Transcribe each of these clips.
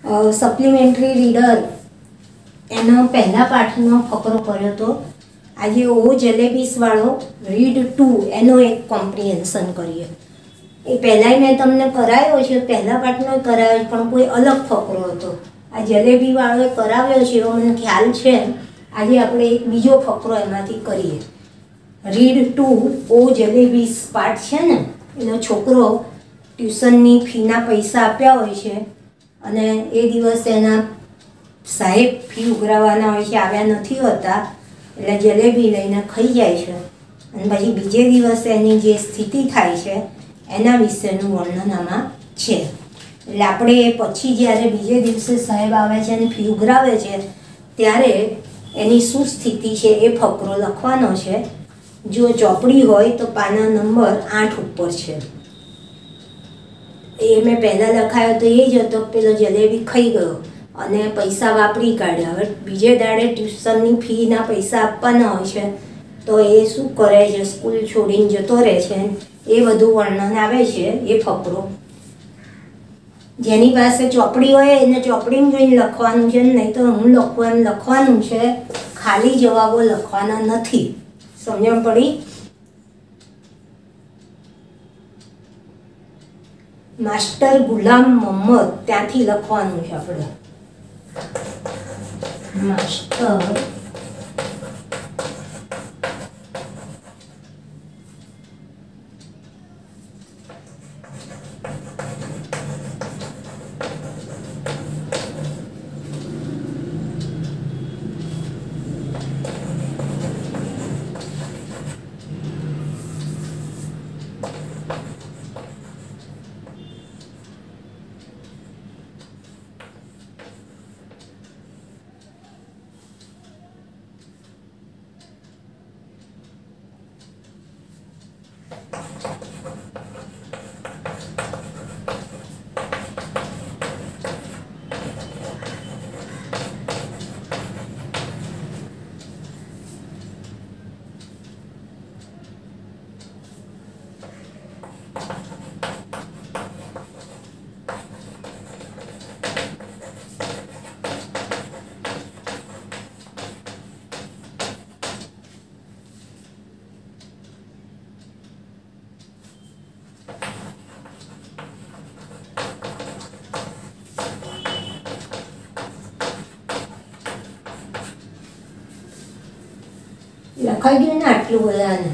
Supplementary reader એનો પહેલા પાઠનો ફકરો કર્યો હતો. આજે ઓ જલેબીસવાળો રીડ 2 એનો એક કોમ્પ્રિહેન્શન કરીએ. એ પહેલાંય મેં તમને કરાવ્યો છે, પહેલા પાઠનો કરાવ્યો છે, પણ કોઈ અલગ ફકરો હતો. આ જલેબીવાળો કરાવ્યો છે એવો મને ખ્યાલ છે. આજે આપણે એક બીજો ફકરો એમાંથી કરીએ. રીડ 2 ઓ જલેબીસ પાઠ છે ને, એનો છોકરો ટ્યુશનની ફીના પૈસા આપ્યા હોય છે અને એ દિવસે એના સાહેબ ફી ઉઘરાવવાના હોય છે, આવ્યા નથી હોતા, એટલે જલેબી લઈને ખાઈ જાય છે અને પછી બીજે દિવસે એની જે સ્થિતિ થાય છે એના વિશેનું વર્ણન આમાં છે. એટલે આપણે પછી જ્યારે બીજે દિવસે સાહેબ આવે છે અને ફી ઉઘરાવે છે ત્યારે એની શું સ્થિતિ છે એ ફકરો લખવાનો છે. જો ચોપડી હોય તો પાના નંબર 8 ઉપર છે. એ મેં પહેલાં લખાયો તો એ જ હતો, પેલો જલેબી ખાઈ ગયો અને પૈસા વાપરી કાઢ્યા. હવે બીજે દાડે ટ્યુશનની ફીના પૈસા આપવાના હોય છે તો એ શું કરે છે, સ્કૂલ છોડીને જતો રહે છે, એ બધું વર્ણન આવે છે એ ફકરો. જેની પાસે ચોપડી હોય એને ચોપડીમાં જોઈને લખવાનું છે, નહીં તો હું લખવાનું છે, ખાલી જવાબો લખવાના નથી. સમજણ પડી? માસ્ટર ગુલામ મોહમ્મદ, ત્યાંથી લખવાનું છે આપણે. માસ્ટર લખાઈ ગયું ને આટલું બધાને?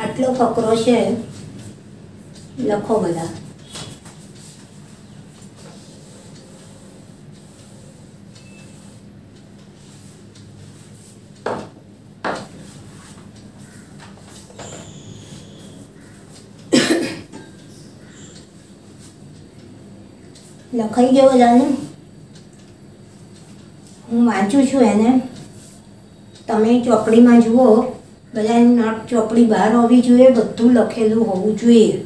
આટલો ફકરો છે, લખો બધા. લખાઈ ગયો બધાને? હું વાંચું છું એને, તમે ચોપડીમાં જુઓ. બધાની નોટ ચોપડી બહાર હોવી જોઈએ, બધું લખેલું હોવું જોઈએ.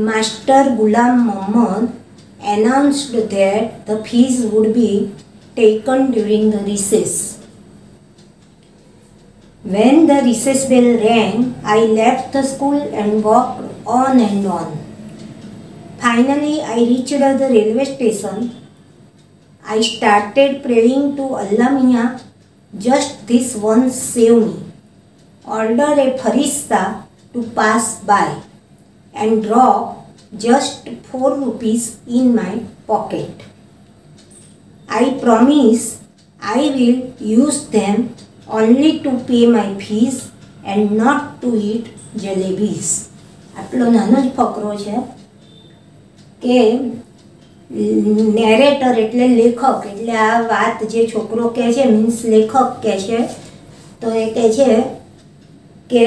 Master Ghulam Mohammad announced that the fees would be taken during the recess. When the recess bell rang, I left the school and walked on and on. Finally, I reached the railway station. I started praying to Allah Miya, just this once save me. Order a farishta to pass by and drop just 4 rupees in my pocket. I promise I will use them only to pay my fees and not to eat jalebis. આટલો નાનો જ ફકરો છે કે narrator એટલે લેખક, એટલે આ વાત જે છોકરો કહે છે મીન્સ લેખક કહે છે. તો એ કહે છે કે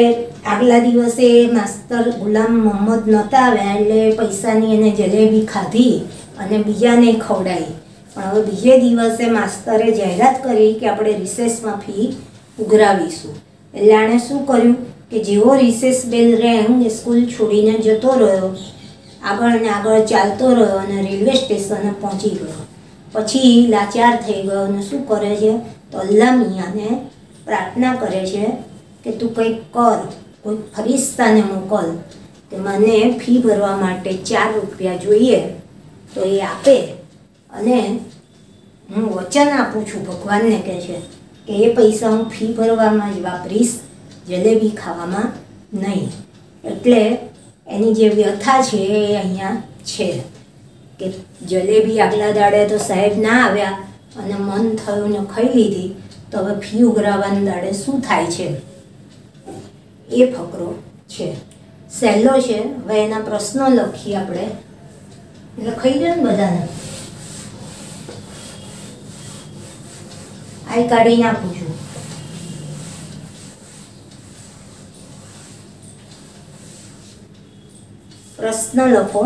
આગલા દિવસે માસ્તર ગુલામ મોહમ્મદ નહોતા આવ્યા એટલે પૈસાની એને જલેબી ખાધી અને બીજાને ખવડાવી. પણ હવે બીજે દિવસે માસ્તરે જાહેરાત કરી કે આપણે રિસેસમાં ફી ઉઘરાવીશું. એટલે આણે શું કર્યું કે જેવો રિસેસ બેલ રેંગ એ સ્કૂલ છોડીને જતો રહ્યો, આગળ ને આગળ ચાલતો રહ્યો અને રેલવે સ્ટેશને પહોંચી ગયો. પછી લાચાર થઈ ગયો અને શું કરે છે તો અલ્લાહ મિયાને પ્રાર્થના કરે છે કે તું કંઈક કર, કોઈ ફરિશ્તાને મોકલ કે મને ફી ભરવા માટે 4 રૂપિયા જોઈએ. તો એ આપે અને હું વચન આપું છું, ભગવાનને કહે છે કે એ પૈસા હું ફી ભરવામાં જ વાપરીશ, જલેબી ખાવામાં નહીં. એટલે એની જે વ્યથા છે એ અહીંયા છે કે જલેબી આગલા દાડે તો સાહેબ ના આવ્યા અને મન થયું ને ખાઈ લીધી, તો હવે ફી ઉઘરાવાના દાડે શું થાય છે, એ ફકરો છે. સહેલો છે. હવે એના પ્રશ્નો લખીએ આપણે. લખાઈ ગયો ને બધાને? આ કાઢી નાખું છું. પ્રશ્ન લખો.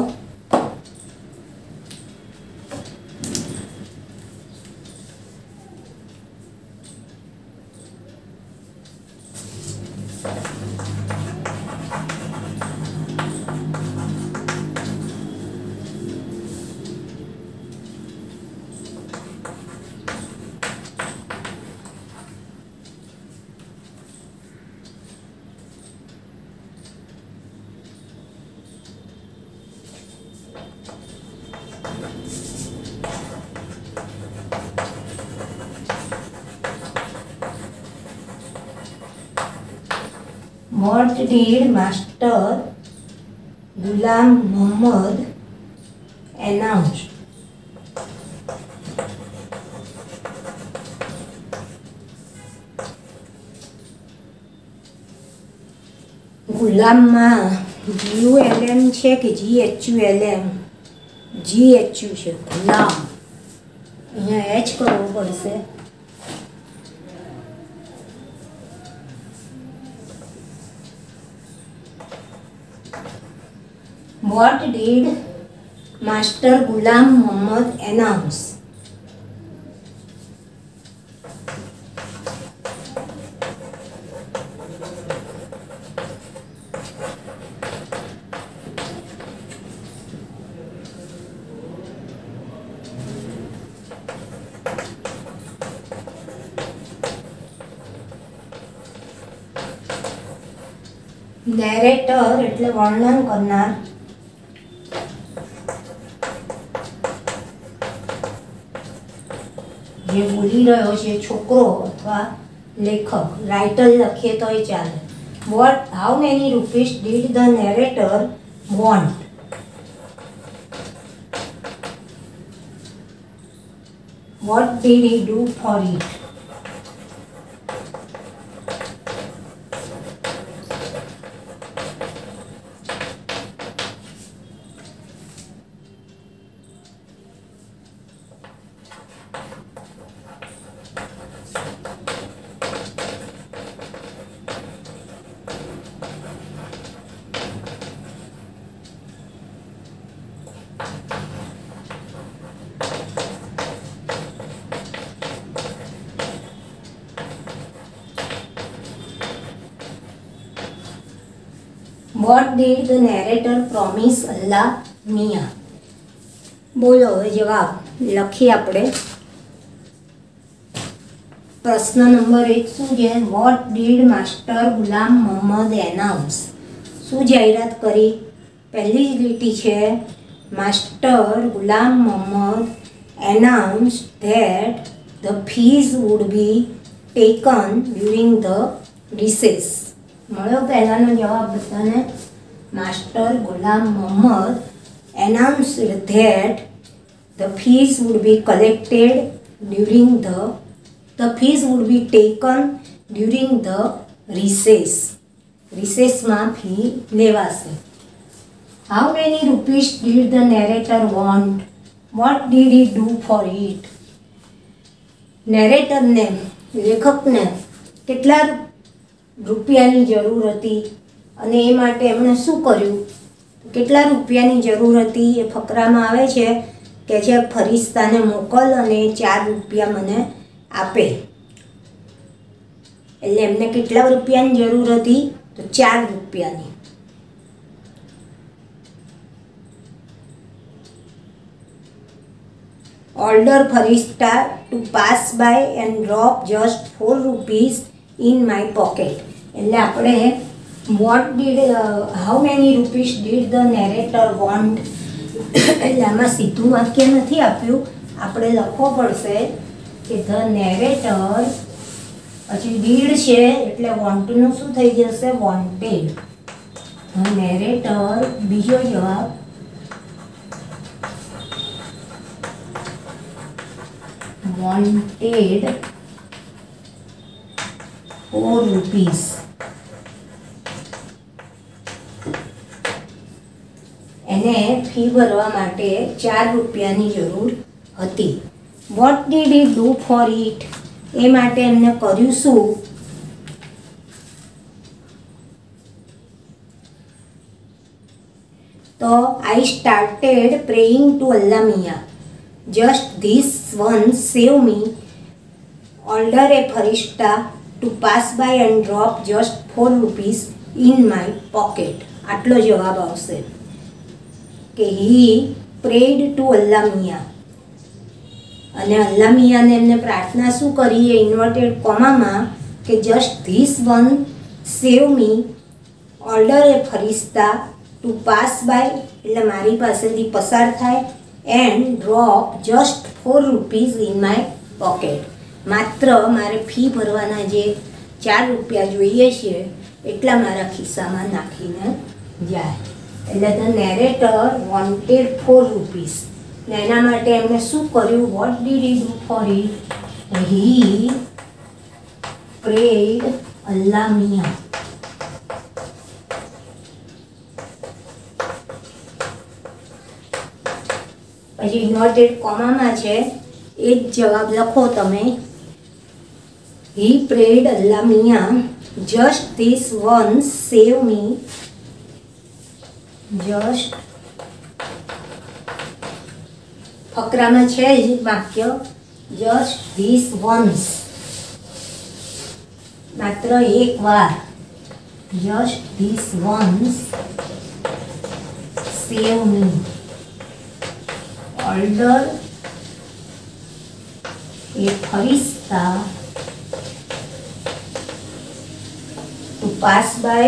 What did Master Ghulam Mohammad announce? ગુલામમાં GULM છે કે GHULM? GHU છે ગુલામ. અહીંયા H કરવું પડશે. What did Master Ghulam Mohammad announce? Narrator એટલે વર્ણન કરનાર. જે બોલી રહ્યો છે છોકરો અથવા લેખક. રાઇટર લખીએ તોય ચાલે. How many rupees did the narrator want? What did he do for it? What did the narrator promise Allah Mia? બોલો હવે જવાબ લખી આપણે. પ્રશ્ન નંબર 1 શું છે? What did master Ghulam Mohammad announce? શું જાહેરાત કરી? પહેલી જ લીટી છે, master Ghulam Mohammad announced that the fees would be taken during the recess. મળ્યો પહેલાનો જવાબ બધાને. Master Ghulam Mohammad announced that the fees would be collected during the fees would be taken during the recess. recessમાં ફી લેવાશે. How many rupees did the narrator want? What did he do for it? નેરેટરને, લેખકને કેટલા રૂપિયાની જરૂર હતી અને એ માટે એમણે શું કર્યું? કેટલા રૂપિયાની જરૂર હતી એ ફકરામાં આવે છે કે છે ફરિશ્તાને મોકલ અને 4 રૂપિયા મને આપે. એટલે એમને કેટલા રૂપિયાની જરૂર હતી? તો 4 રૂપિયાની. Order Farishta to pass by and drop just 4 rupees in my pocket. એટલે આપણે how many rupees did the narrator want? એટલે આમાં સીધું વાક્ય નથી આપ્યું, આપણે લખવો પડશે કે the narrator, પછી did છે એટલે wantનું શું થઈ જશે? wanted. the narrator, બીજો જવાબ wanted 4 rupees. એને ફી ભરવા માટે 4 રૂપિયાની જરૂર હતી. What did he do for it? એ માટે એમને કર્યું શું? તો I started praying to Allah Miyan. Just this one save me. Order a farishta to pass by and drop just 4 rupees in my pocket. આટલો જવાબ આવશે કે he prayed to Allah Mia. અને અલ્લાહ મિયાને એમને પ્રાર્થના શું કરી? એ ઇન્વર્ટેડ કોમામાં કે just this one save me. Order a farishta to pass by એટલે મારી પાસેથી પસાર થાય and drop just 4 rupees in my pocket. માત્ર મારે ફી ભરવાના જે 4 રૂપિયા જોઈએ છે એટલા મારા ખિસ્સામાં નાખીને જાય. એટલે ધ નેરેટર વોન્ટેડ 4 rupees. ને એના માટે એમણે શું કર્યું? What did he do for it? He prayed Allah Miyan. પછી ઇન્વર્ટેડ કોમામાં છે એ જ જવાબ લખો તમે. He prayed Allah Miyan just this one save me. Just ફકરામાં છે જ વાક્ય જસ્ટ ધીસ વન્સ, માત્ર એક વાર. Just this once save me. Order a farishta to pass by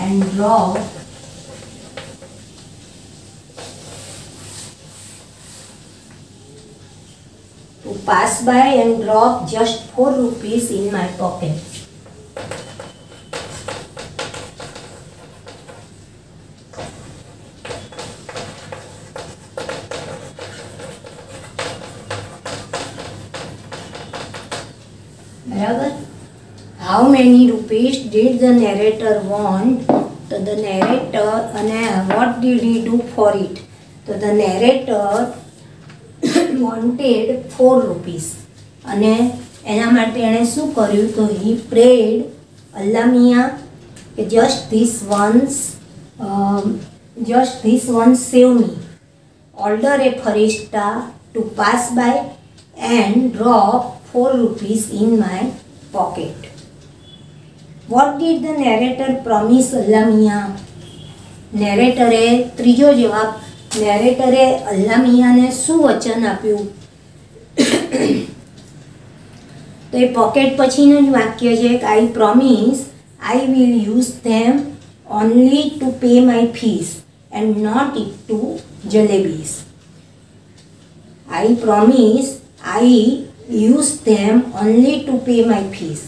and drop to pass by and drop just 4 rupees in my pocket. બરાબર. How many rupees did the narrator want? તો the narrator અને what did he do for it? તો the narrator wanted 4 rupees અને એના માટે એણે શું કર્યું? તો he prayed Allah Mia કે just this once save me. Order a farishta to pass by and drop 4 rupees in my pocket. What did the narrator promise Allah Mia? નેરેટરે ત્રીજો જવાબ, નેરેટરે અલ્લાહ મિયાને શું વચન આપ્યું? તો એ પોકેટ પછીનું જ વાક્ય છે કે I promise I will use them only to pay my fees and not eat to jalebis. I promise I use them only to pay my fees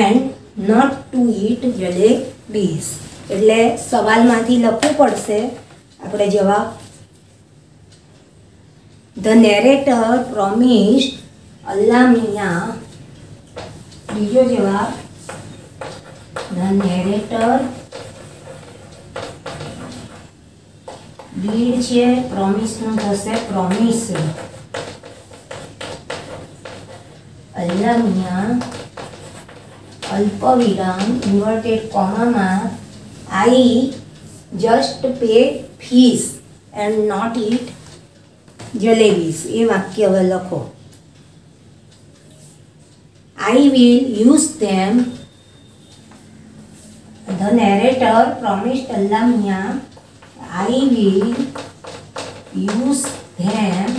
and not to eat jalebis. એટલે સવાલમાંથી લખવું પડશે આપણે જવાબ. The narrator promised Allah Miya. બીજો જવાબ the narrator did છે, પ્રોમિસનું થશે પ્રોમિસ્ડ. અલ્લાહ મિયા અલ્પવિરામ ઇન્વર્ટેડ કોમામાં I just pay fees and not eat jalebis. એ વાક્ય હવે લખો. I will use them. The narrator promised Allah Mia I will use them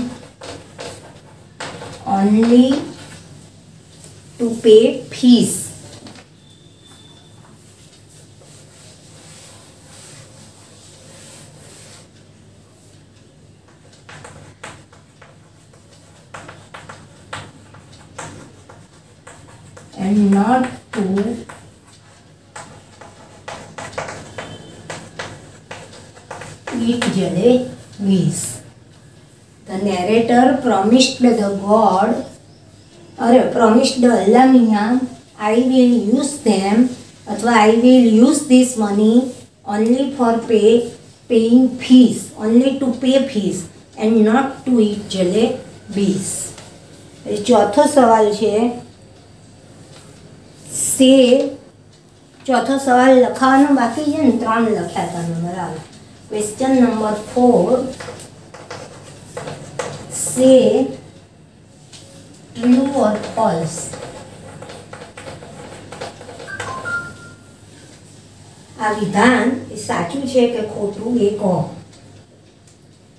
only to pay fees. And not to eat jalebis. The narrator promised the God, or promised Allah Mia, I will use them, अथवा I will use this money only for paying fees, only to pay fees and not to eat jalebis. चौथो सवाल છે से. चौथो सवाल લખાવાનો બાકી છે ને, 3 લખ્યા હતા. બરાબર. ક્વેશ્ચન નંબર 4 से ट्रू और फॉल्स. આ વિધાન એ સાચું છે કે ખોટું એ કહો.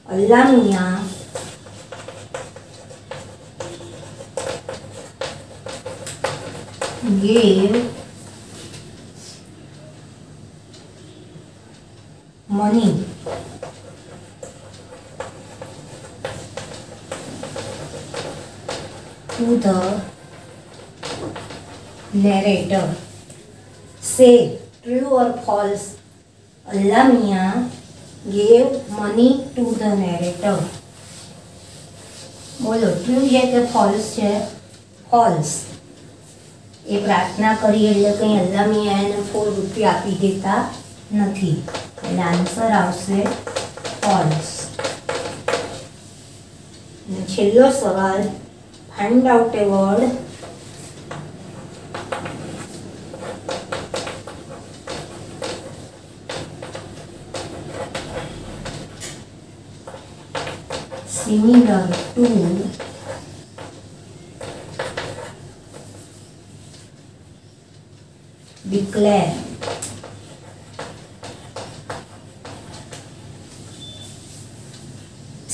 અલ્લાહ મિયા gave money to the narrator. Say true or false. Allah Mia gave money to the narrator. બોલો ટ્રુ છે કે ફોલ્સ છે? ફોલ્સ. એ પ્રાર્થના કરી એટલે કંઈ અલ્લાહ મિયા એને 4 રૂપિયા આપી દેતા નથી. એટલે આન્સર આવશે ફોલ્સ. અને છેલ્લો સવાલ, ફાઇન્ડ આઉટ એ word. Similar two declare.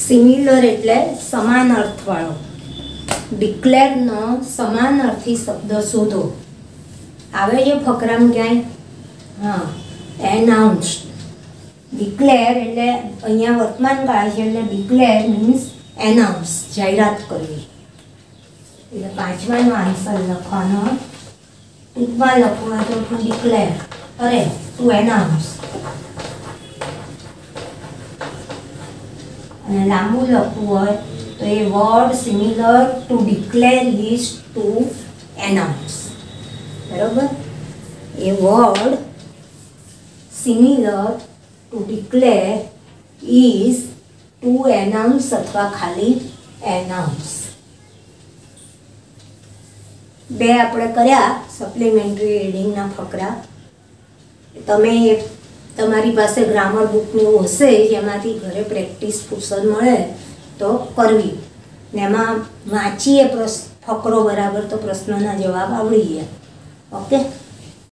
Similar એટલે સમાન અર્થવાળો. ડિક્લેરનો સમાનાર્થી શબ્દ શોધો. આવે છે ફકરામાં ક્યાંય? હા, એનાઉન્સ્ડ. ડિક્લેર એટલે અહીંયા વર્તમાન કાળ છે એટલે ડિક્લેર મીન્સ એનાઉન્સ, જાહેરાત કરવી. એટલે પાંચમાનો આન્સર લખવાનો. ટૂંકમાં લખવું હોય તો ટુ ડિક્લેર, અરે ટુ એનાઉન્સ, અને લાંબુ લખવું હોય તો a word similar to declare is to announce. બરોબર, a word similar to declare is to announce અથવા ખાલી એનાઉન્સ. બે આપણે કર્યા સપ્લિમેન્ટરી રીડિંગના ફકરા. તમે તમારી પાસે ગ્રામર બુકનું હશે જેમાંથી ઘરે પ્રેક્ટિસ પુસ્તક મળે તો કરવી, ને એમાં વાંચીએ ફકરો બરાબર તો પ્રશ્નના જવાબ આવડી ગયા. ઓકે.